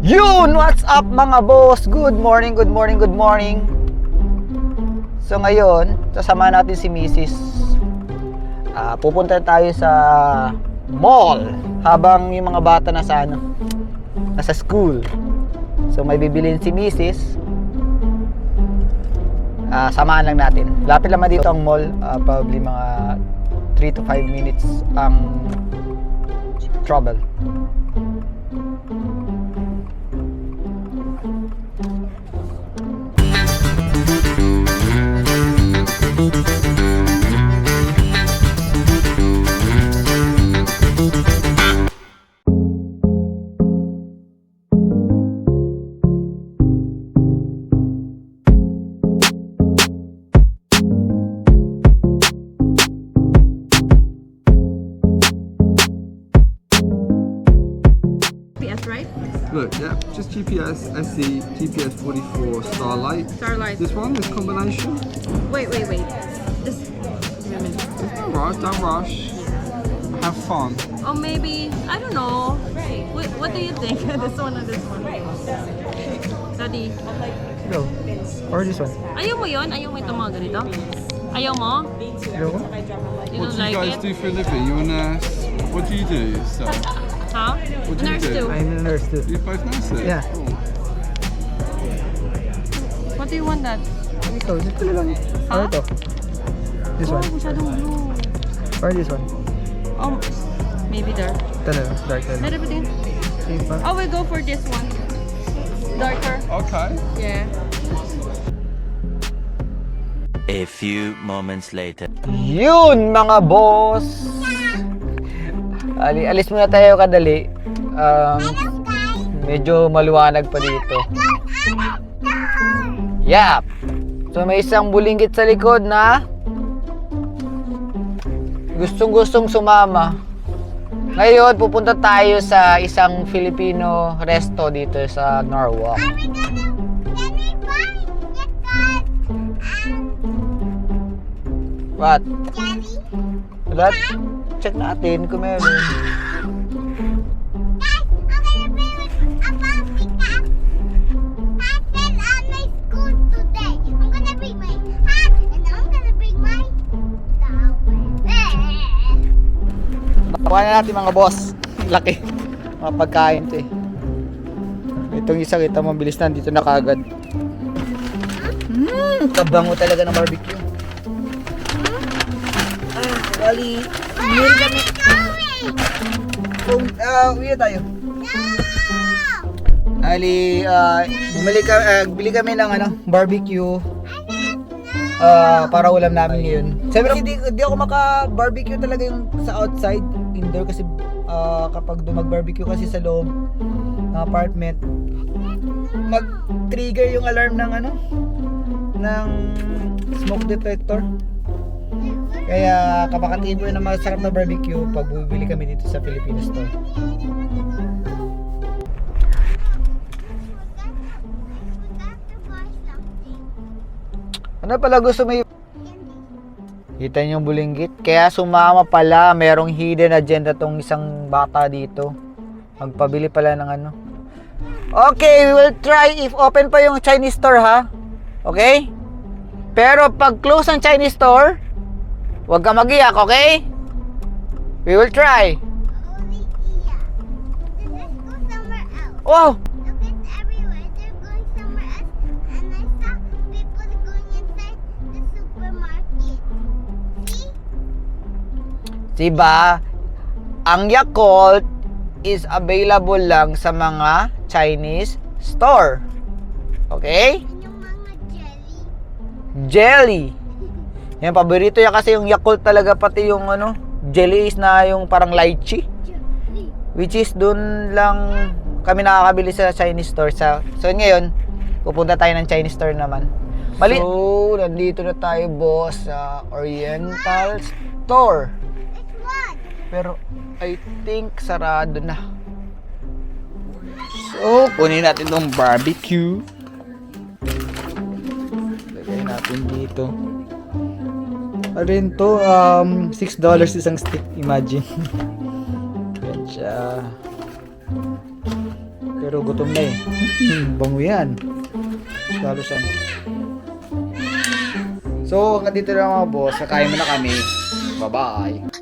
Yun! What's up mga boss? Good morning, good morning, good morning. So ngayon, sasama natin si Mrs. Pupunta tayo sa mall habang yung mga bata nasa school. So may bibilin si Mrs. Samahan lang natin. Lapit naman dito ang mall, probably mga 3 to 5 minutes ang travel. Right? Look, yeah, just GPS, SE, GPS 44, Starlight. Starlight. This one, this combination. Wait. This. Don't rush. Have fun. Oh, maybe. I don't know. What do you think? This one or this one? Daddy. Go. Or this one? Ayaw mo yun? Ayaw mo itong mga ganito? Ayaw mo? Go. You What don't do you like guys it? do for a living? You're a nurse. What do you do? So, Huh? What do you Nurse do? too. I'm a nurse too. you're both nurses? Yeah. Cool. What do you want that? Ikaw, simple lang. Or Huh? ito. This Oh, one. masyadong blue. Or this one. Oh, maybe there. Ito na, dark na. Let it be. Okay pa. Oh, we go for this one. Darker. Okay. Yeah. A few moments later. Yun mga boss! Alis muna tayo kadali. Medyo maluwanag pa dito. Yap! So may isang bulinggit sa likod na gustong sumama. Ngayon pupunta tayo sa isang Filipino resto dito sa Norwalk. What? What? Check natin kung meron. Nakuha na natin mga boss. Laki. Mga pagkain to eh. Itong isa kita mabilis na dito na kagad. Kabango talaga ng barbecue. Bali, meal kami. Uwi tayo. Ali, bili kami ng barbecue. Para ulam namin ngayon. Siyempre, hindi ako maka-barbecue talaga yung sa outside, indoor kasi kapag mag-barbecue kasi sa loob ng apartment, mag-trigger yung alarm ng smoke detector. Kaya kapakatibo na masarap na barbecue pag bumibili kami dito sa Filipino store. Ano pala gusto mo? Kita niyo yung bulinggit? Kaya sumama pala, merong hidden agenda tong isang bata dito. Magpabili pala ng Okay, we will try if open pa yung Chinese store ha. Okay? Pero pag close ang Chinese store, huwag ka mag-iyak, okay? We will try. Wow! Diba? Ang Yakult is available lang sa mga Chinese store. Okay? Jelly. Yan, paborito yan kasi yung Yakult talaga, pati yung jelly is na yung parang lychee. Which is dun lang kami nakakabili sa Chinese store. So ngayon, pupunta tayo ng Chinese store naman. So, nandito na tayo boss sa Oriental Store. Pero I think sarado na. So, kunin natin tong barbecue. Lagay natin dito. Ano rin to? $6 isang stick. Imagine. Yan siya. Pero gutom na eh. Bango yan. Salusan. So, hanggang dito lang mga boss. Kakain mo na kami. Bye-bye.